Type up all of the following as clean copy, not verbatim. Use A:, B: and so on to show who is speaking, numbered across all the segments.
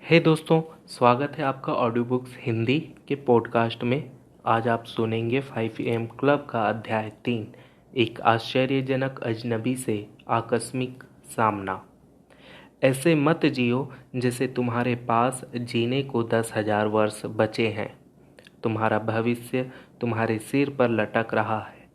A: हे दोस्तों, स्वागत है आपका ऑडियो बुक्स हिंदी के पॉडकास्ट में। आज आप सुनेंगे 5 AM क्लब का अध्याय 3, एक आश्चर्यजनक अजनबी से आकस्मिक सामना। ऐसे मत जियो जैसे तुम्हारे पास जीने को 10,000 वर्ष बचे हैं। तुम्हारा भविष्य तुम्हारे सिर पर लटक रहा है।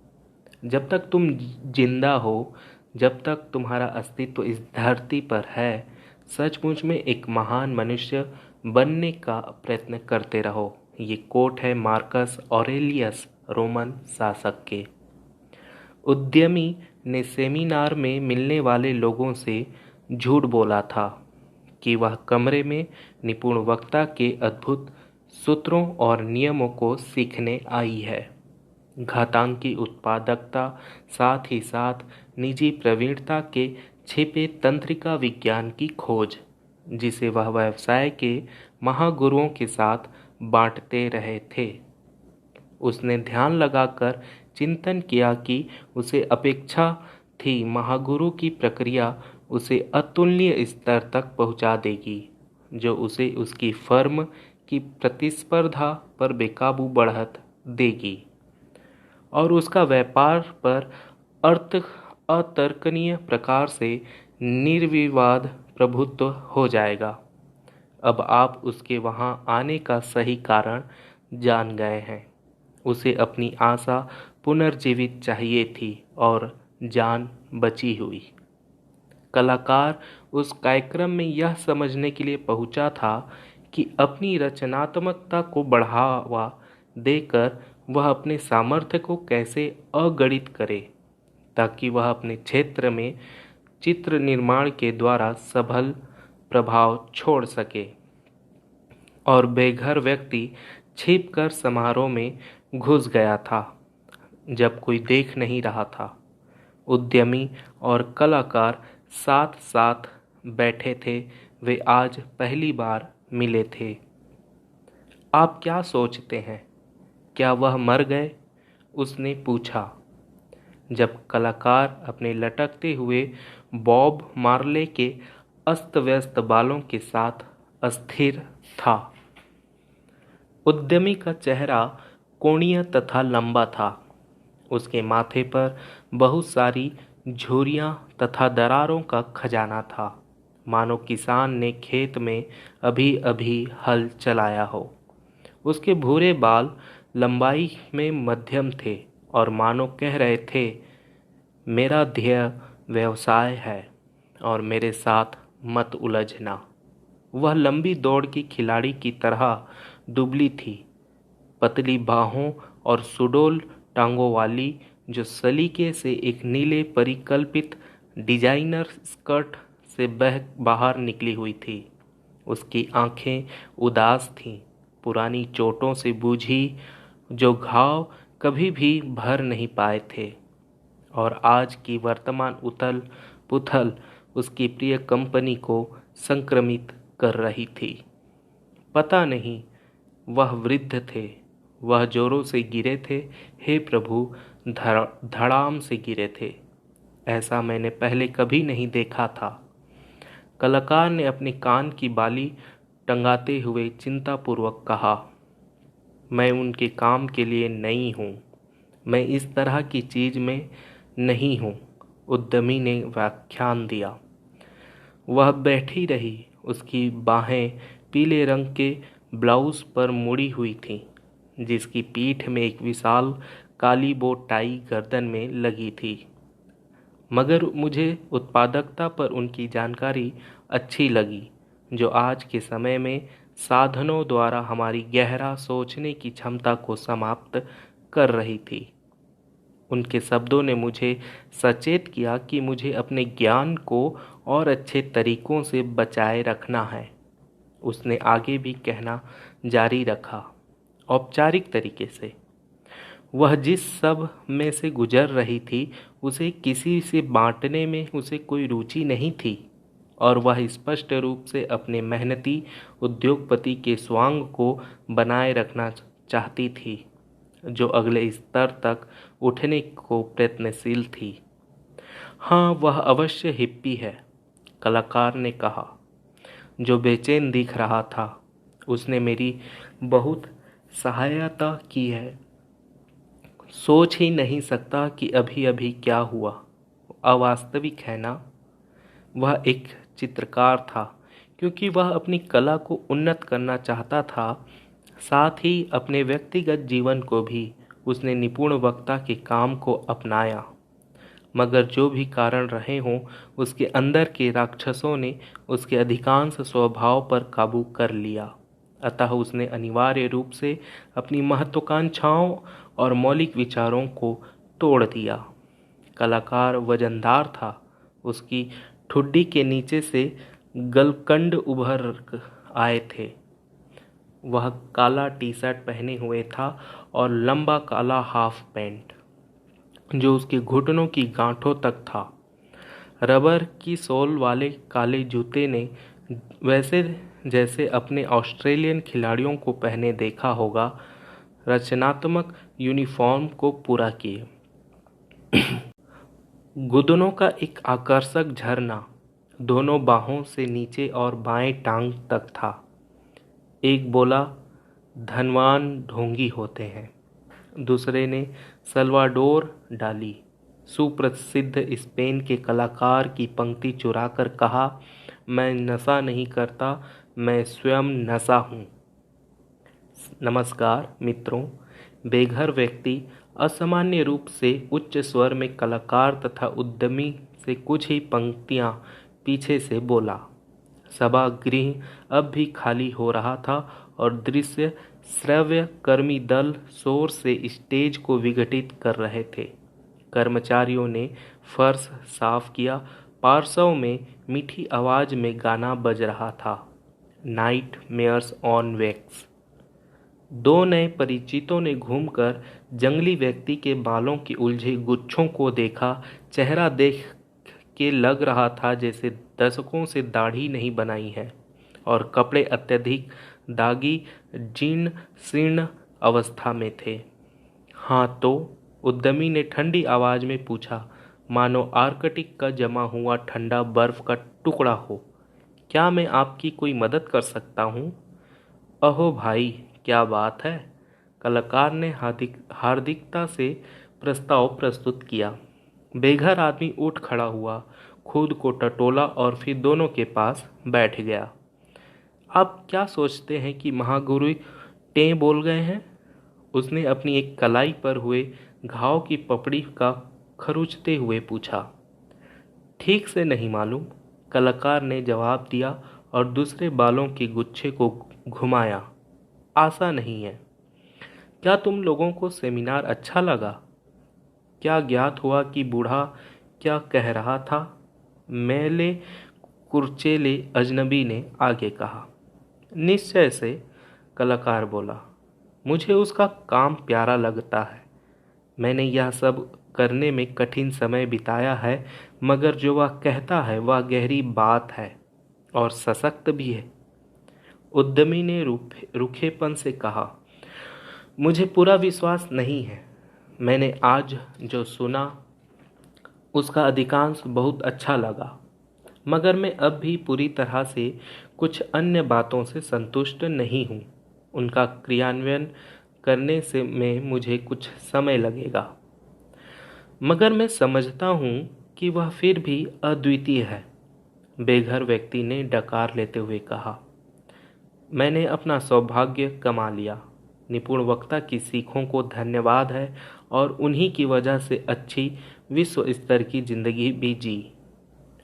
A: जब तक तुम जिंदा हो, जब तक तुम्हारा अस्तित्व इस धरती पर है, सचमुच में एक महान मनुष्य बनने का प्रयत्न करते रहो। ये कोट है मार्कस ऑरेलियस, रोमन शासक के। उद्यमी ने सेमिनार में मिलने वाले लोगों से झूठ बोला था कि वह कमरे में निपुण वक्ता के अद्भुत सूत्रों और नियमों को सीखने आई है। घातांकी उत्पादकता, साथ ही साथ निजी प्रवीणता के छिपे तंत्रिका विज्ञान की खोज, जिसे वह व्यवसाय के महागुरुओं के साथ बांटते रहे थे। उसने ध्यान लगाकर चिंतन किया कि उसे अपेक्षा थी महागुरु की प्रक्रिया उसे अतुलनीय स्तर तक पहुंचा देगी, जो उसे उसकी फर्म की प्रतिस्पर्धा पर बेकाबू बढ़त देगी और उसका व्यापार पर अतर्कनीय प्रकार से निर्विवाद प्रभुत्व हो जाएगा। अब आप उसके वहां आने का सही कारण जान गए हैं। उसे अपनी आशा पुनर्जीवित चाहिए थी और जान बची हुई। कलाकार उस कार्यक्रम में यह समझने के लिए पहुंचा था कि अपनी रचनात्मकता को बढ़ावा देकर वह अपने सामर्थ्य को कैसे अगणित करे, ताकि वह अपने क्षेत्र में चित्र निर्माण के द्वारा सबल प्रभाव छोड़ सके। और बेघर व्यक्ति छिपकर समारोह में घुस गया था जब कोई देख नहीं रहा था। उद्यमी और कलाकार साथ साथ बैठे थे। वे आज पहली बार मिले थे। आप क्या सोचते हैं, क्या वह मर गए? उसने पूछा, जब कलाकार अपने लटकते हुए बॉब मार्ले के अस्त व्यस्त बालों के साथ अस्थिर था। उद्यमी का चेहरा कोणीय तथा लंबा था। उसके माथे पर बहुत सारी झुर्रियां तथा दरारों का खजाना था, मानो किसान ने खेत में अभी अभी हल चलाया हो। उसके भूरे बाल लंबाई में मध्यम थे और मानो कह रहे थे, मेरा ध्येय व्यवसाय है और मेरे साथ मत उलझना। वह लंबी दौड़ की खिलाड़ी की तरह दुबली थी, पतली बाहों और सुडौल टांगों वाली, जो सलीके से एक नीले परिकल्पित डिजाइनर स्कर्ट से बाहर निकली हुई थी। उसकी आंखें उदास थीं, पुरानी चोटों से बूझी, जो घाव कभी भी भर नहीं पाए थे। और आज की वर्तमान उथल पुथल उसकी प्रिय कंपनी को संक्रमित कर रही थी। पता नहीं, वह वृद्ध थे। वह जोरों से गिरे थे, हे प्रभु, धड़ाम से गिरे थे। ऐसा मैंने पहले कभी नहीं देखा था। कलाकार ने अपने कान की बाली टंगाते हुए चिंतापूर्वक कहा, मैं उनके काम के लिए नहीं हूँ। मैं इस तरह की चीज में नहीं हूँ। उद्यमी ने व्याख्यान दिया। वह बैठी रही। उसकी बाहें पीले रंग के ब्लाउज पर मुड़ी हुई थीं, जिसकी पीठ में एक विशाल काली बो टाई गर्दन में लगी थी। मगर मुझे उत्पादकता पर उनकी जानकारी अच्छी लगी, जो आज के समय में साधनों द्वारा हमारी गहरा सोचने की क्षमता को समाप्त कर रही थी। उनके शब्दों ने मुझे सचेत किया कि मुझे अपने ज्ञान को और अच्छे तरीकों से बचाए रखना है। उसने आगे भी कहना जारी रखा, औपचारिक तरीके से। वह जिस सब में से गुजर रही थी, उसे किसी से बांटने में उसे कोई रुचि नहीं थी, और वह स्पष्ट रूप से अपने मेहनती उद्योगपति के स्वांग को बनाए रखना चाहती थी, जो अगले स्तर तक उठने को प्रयत्नशील थी। हाँ, वह अवश्य हिप्पी है, कलाकार ने कहा। जो बेचैन दिख रहा था। उसने मेरी बहुत सहायता की है। सोच ही नहीं सकता कि अभी अभी क्या हुआ। अवास्तविक है ना। वह एक चित्रकार था, क्योंकि वह अपनी कला को उन्नत करना चाहता था, साथ ही अपने व्यक्तिगत जीवन को भी उसने निपुण वक्ता के काम को अपनाया। मगर जो भी कारण रहे हों, उसके अंदर के राक्षसों ने उसके अधिकांश स्वभाव पर काबू कर लिया। अतः उसने अनिवार्य रूप से अपनी महत्वाकांक्षाओं और मौलिक विचारों को तोड़ दिया। कलाकार वजनदार था। उसकी ठुड्डी के नीचे से गलकंड उभर आए थे। वह काला टी शर्ट पहने हुए था और लंबा काला हाफ पैंट, जो उसके घुटनों की गांठों तक था। रबर की सोल वाले काले जूते ने वैसे जैसे अपने ऑस्ट्रेलियन खिलाड़ियों को पहने देखा होगा, रचनात्मक यूनिफॉर्म को पूरा किए। गुदनों का एक आकर्षक झरना दोनों बाहों से नीचे और बाएं टांग तक था। एक बोला, धनवान ढोंगी होते हैं। दूसरे ने सल्वाडोर डाली, सुप्रसिद्ध स्पेन के कलाकार की पंक्ति चुराकर कहा, मैं नशा नहीं करता, मैं स्वयं नशा हूँ। नमस्कार मित्रों। बेघर व्यक्ति असामान्य रूप से उच्च स्वर में कलाकार तथा उद्यमी से कुछ ही पंक्तियाँ पीछे से बोला। सभागृह अब भी खाली हो रहा था और दृश्य श्रव्य कर्मी दल शोर से स्टेज को विघटित कर रहे थे। कर्मचारियों ने फर्श साफ किया। पार्श्व में मीठी आवाज में गाना बज रहा था, नाइट मेयर्स ऑन वैक्स। दो नए परिचितों ने घूमकर जंगली व्यक्ति के बालों के उलझे गुच्छों को देखा। चेहरा देख के लग रहा था जैसे दशकों से दाढ़ी नहीं बनाई है, और कपड़े अत्यधिक दागी जीर्ण शीर्ण अवस्था में थे। हाँ तो? उद्यमी ने ठंडी आवाज में पूछा, मानो आर्कटिक का जमा हुआ ठंडा बर्फ का टुकड़ा हो। क्या मैं आपकी कोई मदद कर सकता हूँ? अहो भाई, क्या बात है। कलाकार ने हार्दिकता से प्रस्ताव प्रस्तुत किया। बेघर आदमी उठ खड़ा हुआ, खुद को टटोला और फिर दोनों के पास बैठ गया। आप क्या सोचते हैं कि महागुरु टें बोल गए हैं? उसने अपनी एक कलाई पर हुए घाव की पपड़ी का खरुचते हुए पूछा। ठीक से नहीं मालूम, कलाकार ने जवाब दिया और दूसरे बालों के गुच्छे को घुमाया। आशा नहीं है। क्या तुम लोगों को सेमिनार अच्छा लगा? क्या ज्ञात हुआ कि बूढ़ा क्या कह रहा था? मैले कुर्चेले अजनबी ने आगे कहा। निश्चय से, कलाकार बोला। मुझे उसका काम प्यारा लगता है। मैंने यह सब करने में कठिन समय बिताया है, मगर जो वह कहता है वह गहरी बात है और सशक्त भी है। उद्यमी ने रूखेपन से कहा, मुझे पूरा विश्वास नहीं है। मैंने आज जो सुना उसका अधिकांश बहुत अच्छा लगा, मगर मैं अब भी पूरी तरह से कुछ अन्य बातों से संतुष्ट नहीं हूँ। उनका क्रियान्वयन करने से में मुझे कुछ समय लगेगा, मगर मैं समझता हूँ कि वह फिर भी अद्वितीय है। बेघर व्यक्ति ने डकार लेते हुए कहा, मैंने अपना सौभाग्य कमा लिया। निपुण वक्ता की सीखों को धन्यवाद है और उन्हीं की वजह से अच्छी विश्व स्तर की जिंदगी भी जी।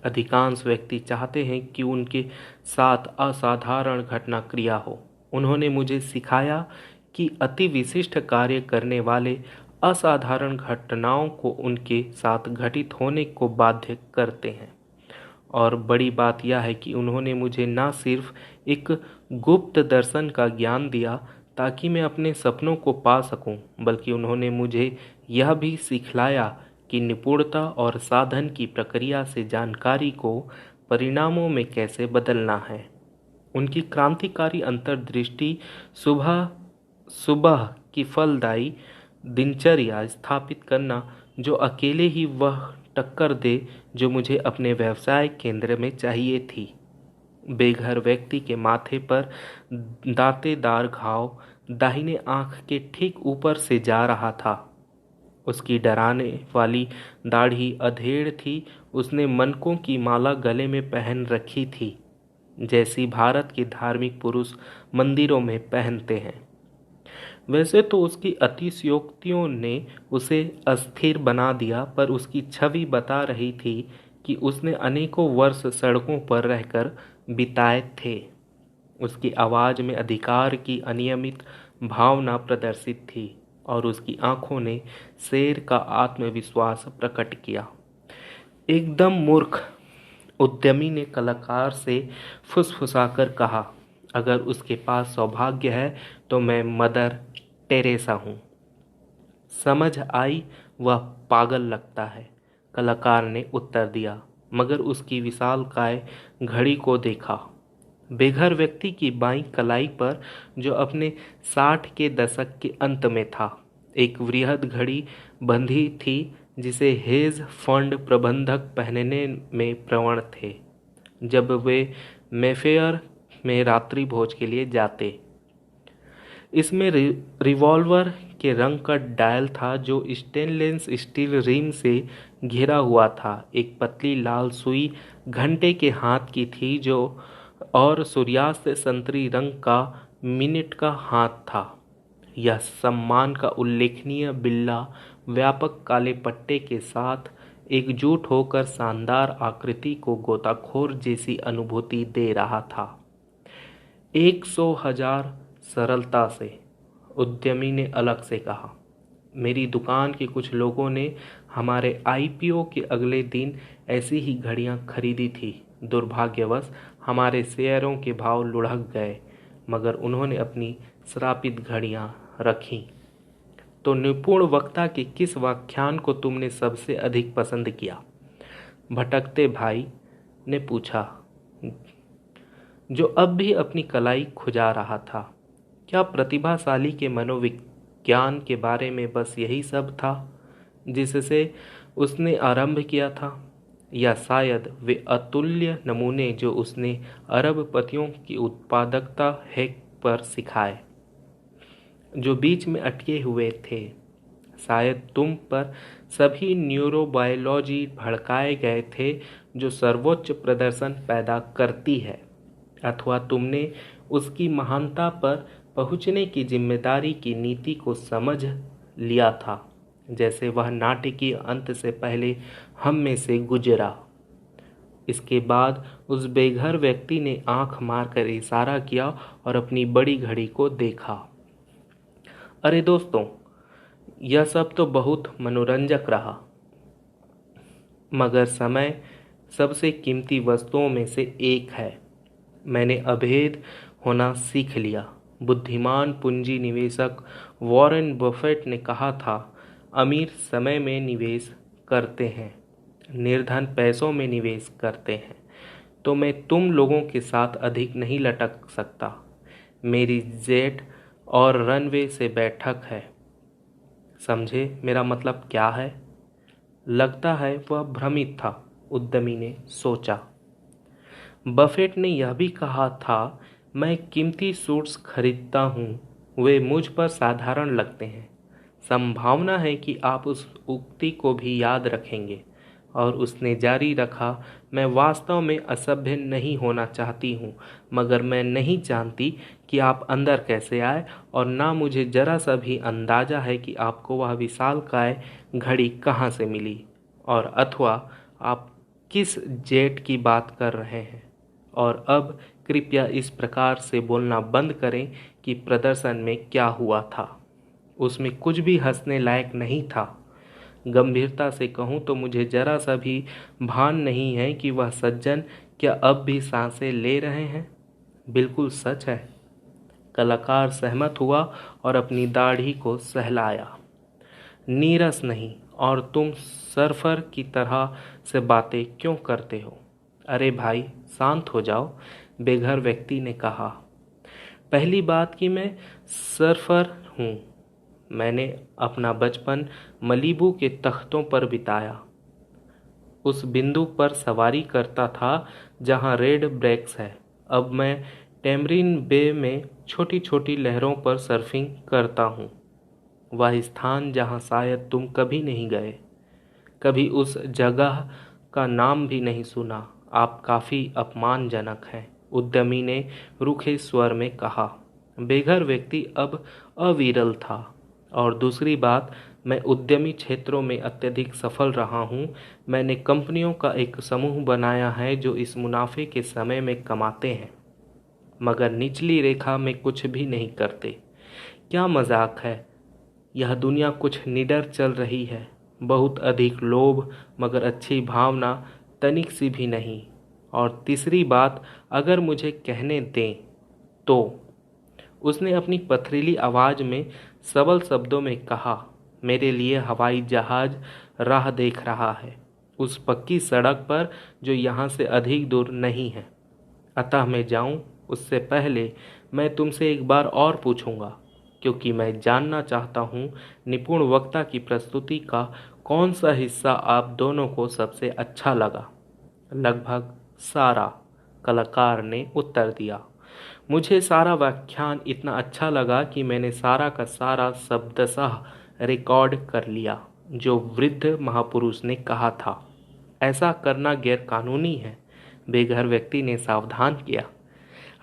A: अधिकांश व्यक्ति चाहते हैं कि उनके साथ असाधारण घटना क्रिया हो। उन्होंने मुझे सिखाया कि अति विशिष्ट कार्य करने वाले असाधारण घटनाओं को उनके साथ घटित होने को बाध्य करते हैं। और बड़ी बात यह है कि उन्होंने मुझे न सिर्फ एक गुप्त दर्शन का ज्ञान दिया ताकि मैं अपने सपनों को पा सकूं, बल्कि उन्होंने मुझे यह भी सिखलाया कि निपुणता और साधन की प्रक्रिया से जानकारी को परिणामों में कैसे बदलना है। उनकी क्रांतिकारी अंतर्दृष्टि सुबह सुबह की फलदायी दिनचर्या स्थापित करना, जो अकेले ही वह टक्कर दे जो मुझे अपने व्यवसाय केंद्र में चाहिए थी। बेघर व्यक्ति के माथे पर दांतेदार घाव दाहिने आंख के ठीक ऊपर से जा रहा था। उसकी डराने वाली दाढ़ी अधेड़ थी। उसने मनकों की माला गले में पहन रखी थी, जैसी भारत के धार्मिक पुरुष मंदिरों में पहनते हैं। वैसे तो उसकी अतिशयोक्तियों ने उसे अस्थिर बना दिया, पर उसकी छवि बता रही थी कि उसने अनेकों वर्ष सड़कों पर रहकर बिताए थे। उसकी आवाज़ में अधिकार की अनियमित भावना प्रदर्शित थी और उसकी आंखों ने शेर का आत्मविश्वास प्रकट किया। एकदम मूर्ख, उद्यमी ने कलाकार से फुसफुसाकर कहा, अगर उसके पास सौभाग्य है तो मैं मदर टेरेसा हूँ। समझ आई, वह पागल लगता है, कलाकार ने उत्तर दिया, मगर उसकी विशालकाय घड़ी को देखा। बेघर व्यक्ति की बाईं कलाई पर, जो अपने 60 के दशक के अंत में था, एक वृहद घड़ी बंधी थी जिसे हेज फंड प्रबंधक पहनने में प्रवण थे जब वे मेफेयर में रात्रि भोज के लिए जाते। इसमें रिवॉल्वर के रंग का डायल था जो स्टेनलेस स्टील रिम से घिरा हुआ था। एक पतली लाल सुई घंटे के हाथ की थी जो और सूर्यास्त संतरी रंग का मिनट का हाथ था। यह सम्मान का उल्लेखनीय बिल्ला व्यापक काले पट्टे के साथ एकजुट होकर शानदार आकृति को गोताखोर जैसी अनुभूति दे रहा था। 100,000 सरलता से, उद्यमी ने अलग से कहा। मेरी दुकान के कुछ लोगों ने हमारे आईपीओ के अगले दिन ऐसी ही घड़ियां खरीदी थी। दुर्भाग्यवश हमारे शेयरों के भाव लुढ़क गए, मगर उन्होंने अपनी श्रापित घड़ियां रखीं। तो निपुण वक्ता के किस व्याख्यान को तुमने सबसे अधिक पसंद किया? भटकते भाई ने पूछा, जो अब भी अपनी कलाई खुजा रहा था। क्या प्रतिभाशाली के मनोविज्ञान के बारे में बस यही सब था जिससे उसने आरंभ किया था, या शायद वे अतुल्य नमूने जो उसने अरबपतियों की उत्पादकता हैक पर सिखाए, जो बीच में अटके हुए थे? शायद तुम पर सभी न्यूरोबायोलॉजी भड़काए गए थे जो सर्वोच्च प्रदर्शन पैदा करती है, अथवा तुमने उसकी महानता पर पहुंचने की जिम्मेदारी की नीति को समझ लिया था, जैसे वह नाट्य के अंत से पहले हम में से गुजरा। इसके बाद उस बेघर व्यक्ति ने आंख मारकर इशारा किया और अपनी बड़ी घड़ी को देखा। अरे दोस्तों, यह सब तो बहुत मनोरंजक रहा, मगर समय सबसे कीमती वस्तुओं में से एक है। मैंने अभेद होना सीख लिया। बुद्धिमान पूंजी निवेशक वॉरेन बफेट ने कहा था, अमीर समय में निवेश करते हैं, निर्धन पैसों में निवेश करते हैं। तो मैं तुम लोगों के साथ अधिक नहीं लटक सकता। मेरी जेट और रनवे से बैठक है। समझे मेरा मतलब क्या है? लगता है वह भ्रमित था, उद्यमी ने सोचा। बफेट ने यह भी कहा था, मैं कीमती सूट्स खरीदता हूँ, वे मुझ पर साधारण लगते हैं। संभावना है कि आप उस उक्ति को भी याद रखेंगे। और उसने जारी रखा, मैं वास्तव में असभ्य नहीं होना चाहती हूँ, मगर मैं नहीं जानती कि आप अंदर कैसे आए, और ना मुझे जरा सा भी अंदाजा है कि आपको वह विशालकाय घड़ी कहाँ से मिली, और अथवा आप किस जेट की बात कर रहे हैं। और अब कृपया इस प्रकार से बोलना बंद करें कि प्रदर्शन में क्या हुआ था। उसमें कुछ भी हंसने लायक नहीं था। गंभीरता से कहूँ तो मुझे जरा सा भी भान नहीं है कि वह सज्जन क्या अब भी सांसें ले रहे हैं। बिल्कुल सच है। कलाकार सहमत हुआ और अपनी दाढ़ी को सहलाया। नीरस नहीं, और तुम सर्फर की तरह से बातें क्यों करते हो? अरे भाई, शांत हो जाओ, बेघर व्यक्ति ने कहा। पहली बात कि मैं सर्फर हूँ। मैंने अपना बचपन मलीबू के तख्तों पर बिताया। उस बिंदु पर सवारी करता था जहाँ रेड ब्रेक्स है। अब मैं टेमरिन बे में छोटी छोटी लहरों पर सर्फिंग करता हूँ। वह स्थान जहाँ शायद तुम कभी नहीं गए, कभी उस जगह का नाम भी नहीं सुना। आप काफ़ी अपमानजनक हैं, उद्यमी ने रूखे स्वर में कहा। बेघर व्यक्ति अब अविरल था, और दूसरी बात, मैं उद्यमी क्षेत्रों में अत्यधिक सफल रहा हूँ। मैंने कंपनियों का एक समूह बनाया है जो इस मुनाफे के समय में कमाते हैं, मगर निचली रेखा में कुछ भी नहीं करते। क्या मजाक है। यह दुनिया कुछ निडर चल रही है। बहुत अधिक लोभ, मगर अच्छी भावना तनिक सी भी नहीं। और तीसरी बात, अगर मुझे कहने दें तो, उसने अपनी पथरीली आवाज़ में सबल शब्दों में कहा, मेरे लिए हवाई जहाज राह देख रहा है, उस पक्की सड़क पर जो यहाँ से अधिक दूर नहीं है। अतः मैं जाऊँ उससे पहले मैं तुमसे एक बार और पूछूंगा, क्योंकि मैं जानना चाहता हूँ निपुण वक्ता की प्रस्तुति का कौन सा हिस्सा आप दोनों को सबसे अच्छा लगा। लगभग सारा, कलाकार ने उत्तर दिया। मुझे सारा व्याख्यान इतना अच्छा लगा कि मैंने सारा का सारा शब्दशः रिकॉर्ड कर लिया जो वृद्ध महापुरुष ने कहा था। ऐसा करना गैरकानूनी है, बेघर व्यक्ति ने सावधान किया।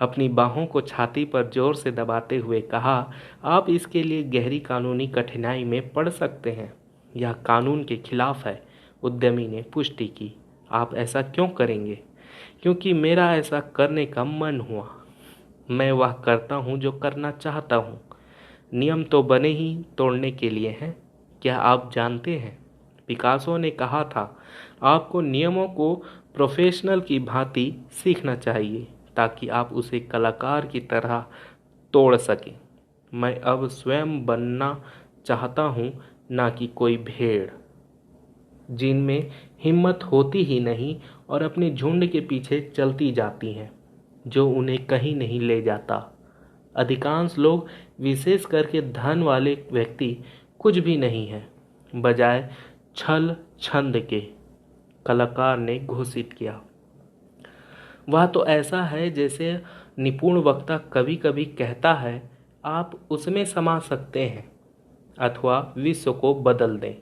A: अपनी बाहों को छाती पर जोर से दबाते हुए कहा, आप इसके लिए गहरी कानूनी कठिनाई में पड़ सकते हैं। यह कानून के खिलाफ है। उद्यमी ने पुष्टि की। आप ऐसा क्यों करेंगे? क्योंकि मेरा ऐसा करने का मन हुआ। मैं वह करता हूँ जो करना चाहता हूँ। नियम तो बने ही तोड़ने के लिए हैं। क्या आप जानते हैं, पिकासो ने कहा था, आपको नियमों को प्रोफेशनल की भांति सीखना चाहिए ताकि आप उसे कलाकार की तरह तोड़ सकें। मैं अब स्वयं बनना चाहता हूँ, ना कि कोई भेड़ जिनमें हिम्मत होती ही नहीं और अपने झुंड के पीछे चलती जाती हैं जो उन्हें कहीं नहीं ले जाता। अधिकांश लोग, विशेष करके धन वाले व्यक्ति, कुछ भी नहीं है बजाय छल छंद के, कलाकार ने घोषित किया। वह तो ऐसा है जैसे निपुण वक्ता कभी कभी कहता है, आप उसमें समा सकते हैं अथवा विश्व को बदल दें।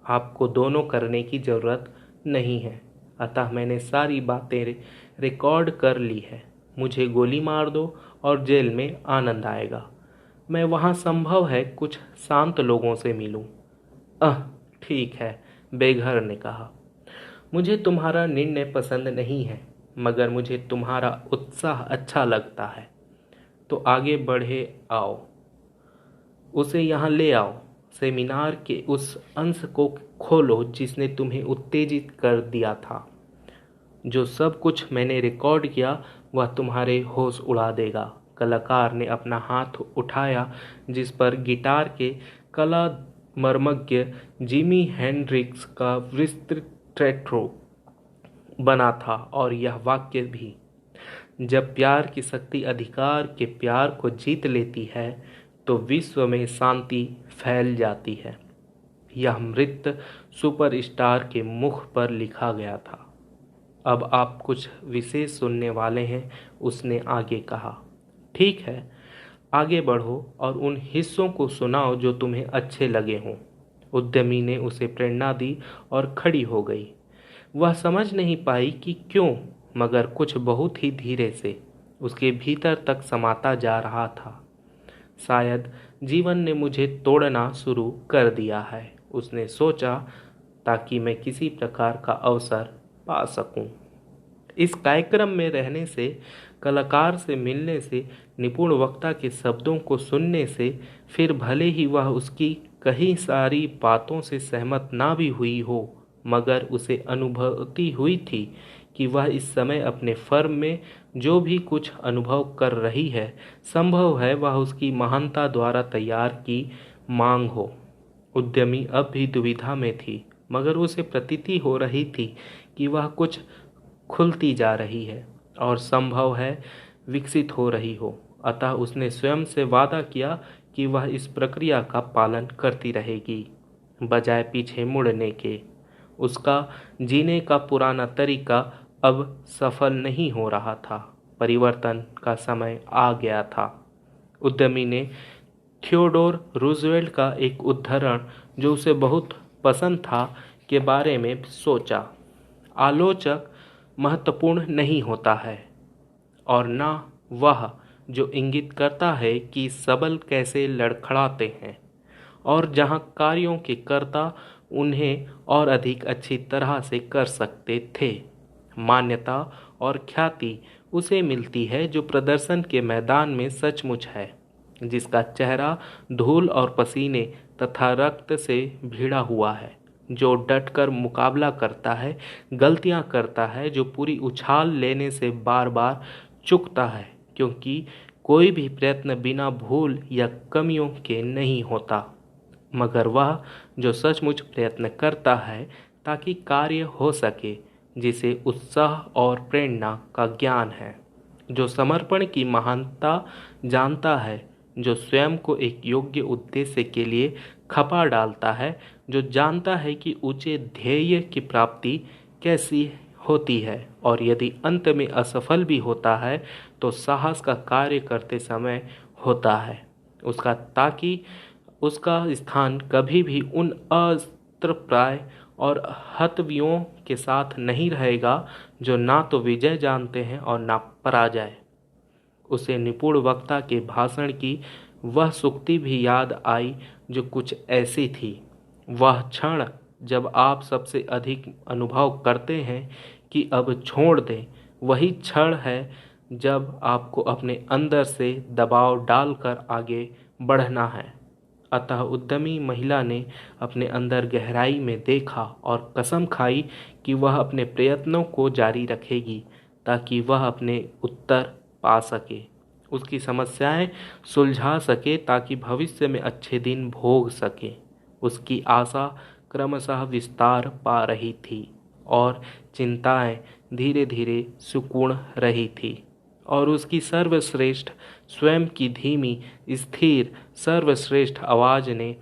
A: आपको दोनों करने की ज़रूरत नहीं है। अतः मैंने सारी बातें रिकॉर्ड कर ली है। मुझे गोली मार दो और जेल में आनंद आएगा। मैं वहाँ संभव है कुछ शांत लोगों से मिलूं। ठीक है, बेघर ने कहा। मुझे तुम्हारा निर्णय पसंद नहीं है, मगर मुझे तुम्हारा उत्साह अच्छा लगता है। तो आगे बढ़े आओ, उसे यहाँ ले आओ। सेमिनार के उस अंश को खोलो जिसने तुम्हें उत्तेजित कर दिया था। जो सब कुछ मैंने रिकॉर्ड किया वह तुम्हारे होश उड़ा देगा। कलाकार ने अपना हाथ उठाया जिस पर गिटार के कला मर्मज्ञ जिमी हेंड्रिक्स का विस्तृत ट्रेट्रो बना था, और यह वाक्य भी, जब प्यार की शक्ति अधिकार के प्यार को जीत लेती है तो विश्व में शांति फैल जाती है। यह मृत सुपरस्टार के मुख पर लिखा गया था। अब आप कुछ विशेष सुनने वाले हैं, उसने आगे कहा। ठीक है, आगे बढ़ो और उन हिस्सों को सुनाओ जो तुम्हें अच्छे लगे हों। उद्यमी ने उसे प्रेरणा दी और खड़ी हो गई। वह समझ नहीं पाई कि क्यों, मगर कुछ बहुत ही धीरे से उसके भीतर तक समाता जा रहा था। शायद जीवन ने मुझे तोड़ना शुरू कर दिया है, उसने सोचा, ताकि मैं किसी प्रकार का अवसर पा सकूं। इस कार्यक्रम में रहने से, कलाकार से मिलने से, निपुण वक्ता के शब्दों को सुनने से, फिर भले ही वह उसकी कई सारी बातों से सहमत ना भी हुई हो, मगर उसे अनुभूति हुई थी कि वह इस समय अपने फर्म में जो भी कुछ अनुभव कर रही है, संभव है वह उसकी महानता द्वारा तैयार की मांग हो। उद्यमी अब भी दुविधा में थी, मगर उसे प्रतीति हो रही थी कि वह कुछ खुलती जा रही है और संभव है विकसित हो रही हो। अतः उसने स्वयं से वादा किया कि वह इस प्रक्रिया का पालन करती रहेगी बजाय पीछे मुड़ने के। उसका जीने का पुराना तरीका अब सफल नहीं हो रहा था। परिवर्तन का समय आ गया था। उद्यमी ने थियोडोर रूजवेल्ट का एक उद्धरण जो उसे बहुत पसंद था के बारे में सोचा। आलोचक महत्वपूर्ण नहीं होता है और न वह जो इंगित करता है कि सबल कैसे लड़खड़ाते हैं और जहां कार्यों के कर्ता उन्हें और अधिक अच्छी तरह से कर सकते थे। मान्यता और ख्याति उसे मिलती है जो प्रदर्शन के मैदान में सचमुच है, जिसका चेहरा धूल और पसीने तथा रक्त से भिड़ा हुआ है, जो डटकर मुकाबला करता है, गलतियां करता है, जो पूरी उछाल लेने से बार बार चूकता है, क्योंकि कोई भी प्रयत्न बिना भूल या कमियों के नहीं होता, मगर वह जो सचमुच प्रयत्न करता है ताकि कार्य हो सके, जिसे उत्साह और प्रेरणा का ज्ञान है, जो समर्पण की महानता जानता है, जो स्वयं को एक योग्य उद्देश्य के लिए खपा डालता है, जो जानता है कि ऊंचे ध्येय की प्राप्ति कैसी होती है और यदि अंत में असफल भी होता है तो साहस का कार्य करते समय होता है उसका, ताकि उसका स्थान कभी भी उन अस्त्रप्राय और हतवियों के साथ नहीं रहेगा जो ना तो विजय जानते हैं और ना पराजय। उसे निपुण वक्ता के भाषण की वह सूक्ति भी याद आई जो कुछ ऐसी थी, वह क्षण जब आप सबसे अधिक अनुभव करते हैं कि अब छोड़ दें, वही क्षण है जब आपको अपने अंदर से दबाव डालकर आगे बढ़ना है। अतः उद्यमी महिला ने अपने अंदर गहराई में देखा और कसम खाई कि वह अपने प्रयत्नों को जारी रखेगी ताकि वह अपने उत्तर पा सके, उसकी समस्याएं सुलझा सके ताकि भविष्य में अच्छे दिन भोग सके। उसकी आशा क्रमशः विस्तार पा रही थी और चिंताएं धीरे धीरे सुकून रही थी और उसकी सर्वश्रेष्ठ स्वयं की धीमी स्थिर सर्वश्रेष्ठ आवाज ने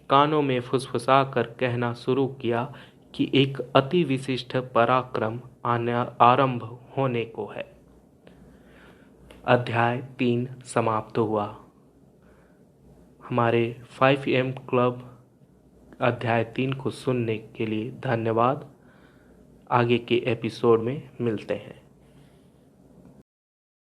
A: कानों में फुसफुसा कर कहना शुरू किया कि एक अति विशिष्ट पराक्रम आरंभ होने को है। अध्याय 3 समाप्त हुआ। हमारे 5am क्लब अध्याय 3 को सुनने के लिए धन्यवाद। आगे के एपिसोड में मिलते हैं।